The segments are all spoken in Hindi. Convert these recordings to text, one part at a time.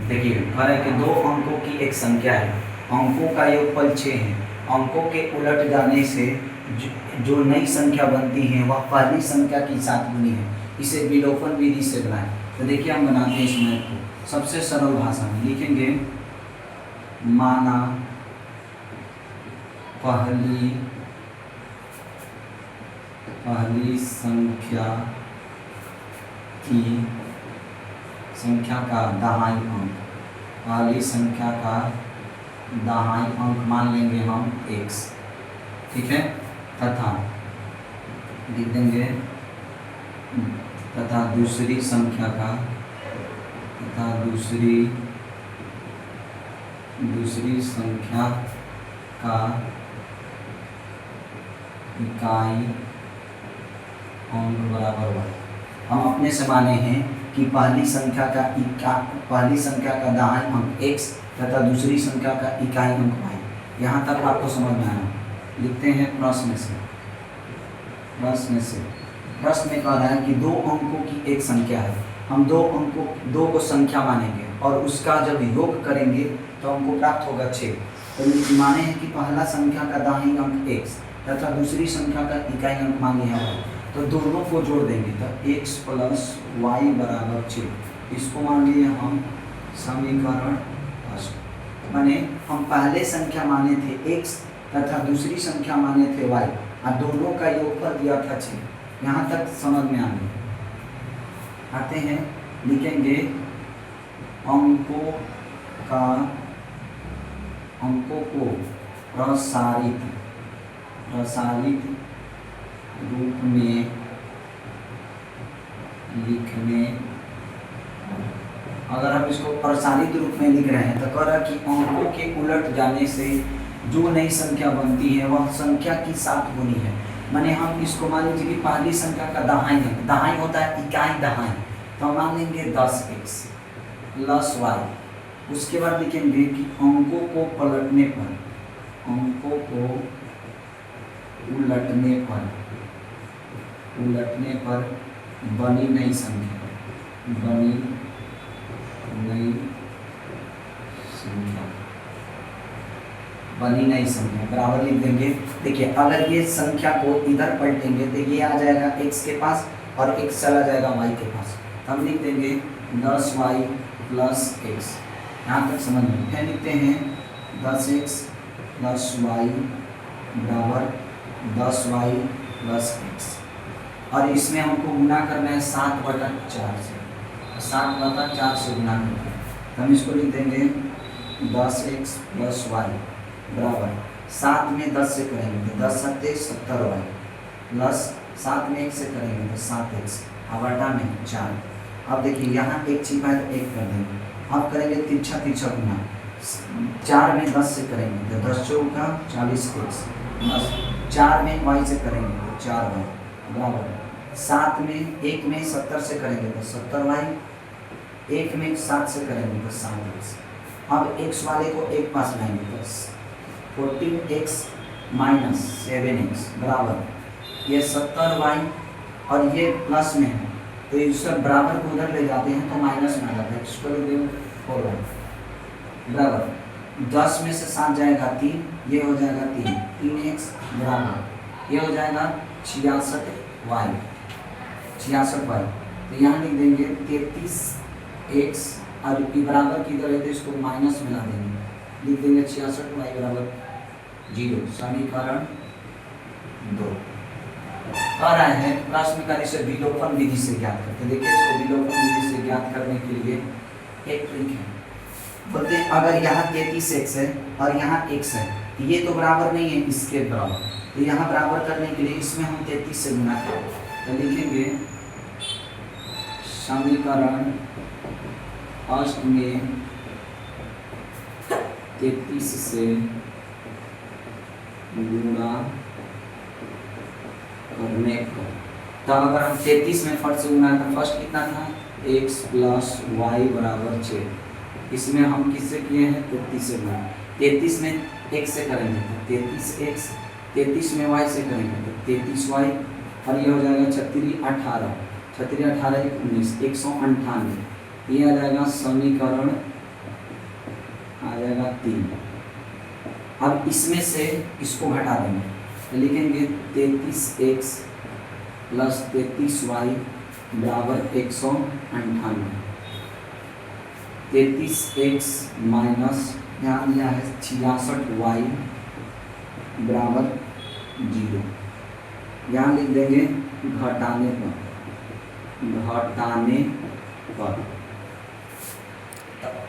देखिए कह रहा है कि 2 अंकों की एक संख्या है, अंकों का योगफल 6 है, अंकों के उलट जाने से जो नई संख्या बनती है वह पहली संख्या की साथ गुनी है। इसे विलोपन विधि से बनाएं। तो देखिए हम बनाते हैं इस मैथ को सबसे सरल भाषा में लिखेंगे, माना पहली संख्या का दहाई अंक, पहली संख्या का दहाई अंक मान लेंगे हम x, ठीक है, तथा लिख देंगे तथा दूसरी संख्या का इकाई अंक बराबर 1। हम अपने से माने हैं कि पहली संख्या का दहाई अंक x तथा दूसरी संख्या का इकाई अंक y। यहाँ तक आपको समझ में आया। लिखते हैं प्रश्न में कह रहा है कि 2 अंकों की एक संख्या है, हम 2 को संख्या मानेंगे और उसका जब योग करेंगे तो हमको प्राप्त होगा 6। तो माने हैं कि पहला संख्या का दाहिनी अंक x तथा दूसरी संख्या का इकाई अंक मान लिया है, तो दोनों को जोड़ देंगे तो x प्लस वाई बराबर 6। इसको मान लिए हम समीकरण माने हम पहले संख्या माने थे x तथा दूसरी संख्या माने थे y और दोनों का योगफल दिया था 6। यहाँ तक समझ में आ गए। आते हैं, लिखेंगे अंकों को प्रसारित रूप में लिखने, अगर हम इसको प्रसारित रूप में लिख रहे हैं तो कह रहा कि अंकों के उलट जाने से जो नई संख्या बनती है वह संख्या की 7 गुनी है। माने हम इसको मान लीजिए कि पहली संख्या का दहाई होता है इकाई दहाई, तो हम मान लेंगे 10x प्लस y। उसके बाद लिखेंगे कि अंकों को उलटने पर बनी नई संख्या बराबर लिख देंगे। देखिए अगर ये संख्या को इधर पलटेंगे तो ये आ जाएगा x के पास और x चला जाएगा y के पास, हम लिख देंगे 10y प्लस x। यहाँ तक समझ में। फिर लिखते हैं 10x प्लस y बराबर 10y प्लस x, और इसमें हमको गुना करना है 7/4 से, 7/4 से गुना करना है। हम इसको लिख देंगे 10x प्लस y बराबर 7 में 10 से करेंगे तो 10 7 70y प्लस 7 में 1 से करेंगे तो 7x बटा में 4। अब देखिए यहाँ एक छिपा है तो 1 कर देंगे। अब करेंगे तिरछा गुना, 4 में 10 से करेंगे तो 10 चौका 40x प्लस 4 में y से करेंगे तो 4y बराबर 7 में 1 में 70 से करेंगे तो 70y, 1 में 7 से करेंगे तो 7x। अब x वाले को एक पास लाएंगे तो 14x माइनस 7x बराबर ये 70y, और ये प्लस में है तो इसका बराबर को उधर ले जाते हैं तो माइनस में आ जाता है। इसको लिख देंगे 4y बराबर 10 में से 7 जाएगा 3, ये हो जाएगा 3x बराबर ये हो जाएगा 66y। तो यहाँ लिख देंगे 33x और बराबर की तरह तो इसको माइनस में ला देंगे, लिख देंगे 66y बराबर 0। समीकरण 2 कह रहा है प्रश्न का इसे विलोपन विधि से ज्ञात करते। देखिए इसको विलोपन विधि से ज्ञात करने के लिए एक ट्रिक है। बोलते हैं अगर यहाँ 33x है और यहाँ x है, ये तो बराबर नहीं है इसके बराबर, तो यहाँ बराबर करने के लिए इसमें हम 33 से गुना करें तो लिखेंगे समीकरण फर्स्ट में 33 से गुणा करने पर, तो अगर हम 33 में फर्स्ट से गुना तो फर्स्ट कितना था x प्लस y बराबर 6। इसमें हम किससे किए हैं 33 से गुणा, 33 में x से करेंगे तो 33x, 33 में y से करेंगे तो 33y, और ये हो जाएगा 36 18 19 198। ये आ जाएगा समीकरण 3। अब इसमें से इसको घटा देंगे तो लिखेंगे 33x प्लस 33y बराबर 198। 33x माइनस यहाँ दिया है 66y बराबर 0। यहाँ लिख देंगे घटाने पर।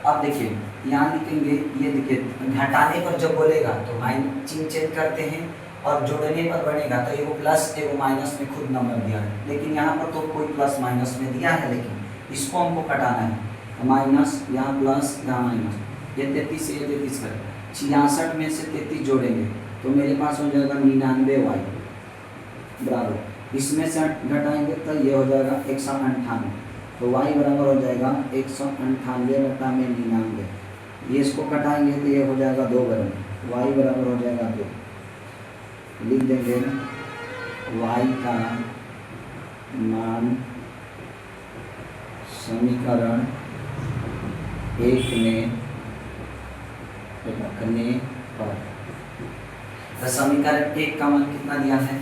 अब देखिए यहाँ लिखेंगे, ये देखिए घटाने पर जब बोलेगा तो माइनस चिन्ह चेंज करते हैं, और जोड़ने पर बनेगा तो एगो प्लस एगो माइनस में खुद नंबर दिया है, लेकिन यहाँ पर तो कोई प्लस माइनस में दिया है, लेकिन इसको हमको घटाना है तो माइनस यहाँ प्लस यहाँ माइनस, ये 33 से ये 33 करें, 66 में से 33 जोड़ेंगे तो मेरे पास हो जाएगा 99y बराबर, इसमें से घटाएंगे तो ये हो जाएगा 198, तो y बराबर हो जाएगा 198 बटा में 99, ये इसको घटाएंगे तो ये हो जाएगा 2 बराबर, y बराबर हो जाएगा 2। लिख देंगे y का मान समीकरण 1 में रखने पर, तो समीकरण 1 का मान कितना दिया है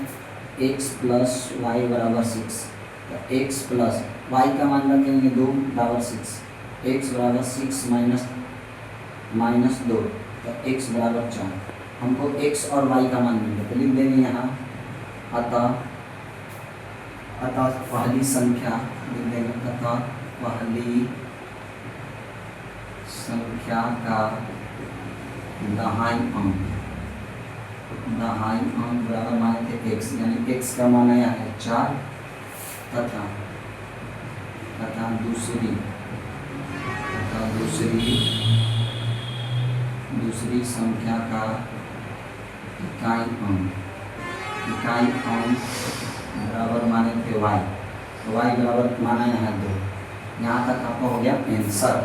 x प्लस वाई बराबर 6, तो x प्लस वाई का मान रखेंगे 2 बराबर 6, x बराबर 6 माइनस 2, तो x बराबर 4। हमको x और y का मान मिलेगा तो लिख देंगे यहाँ अतः पहली संख्या लिख देंगे, अतः पहली संख्या का दहाई अंक बराबर मान थे x, यानी x का मान आया है 4, तथा दूसरी संख्या का इकाई अंक बराबर माने थे y, तो y बराबर माना है 2। यहाँ तक आपका हो गया आंसर।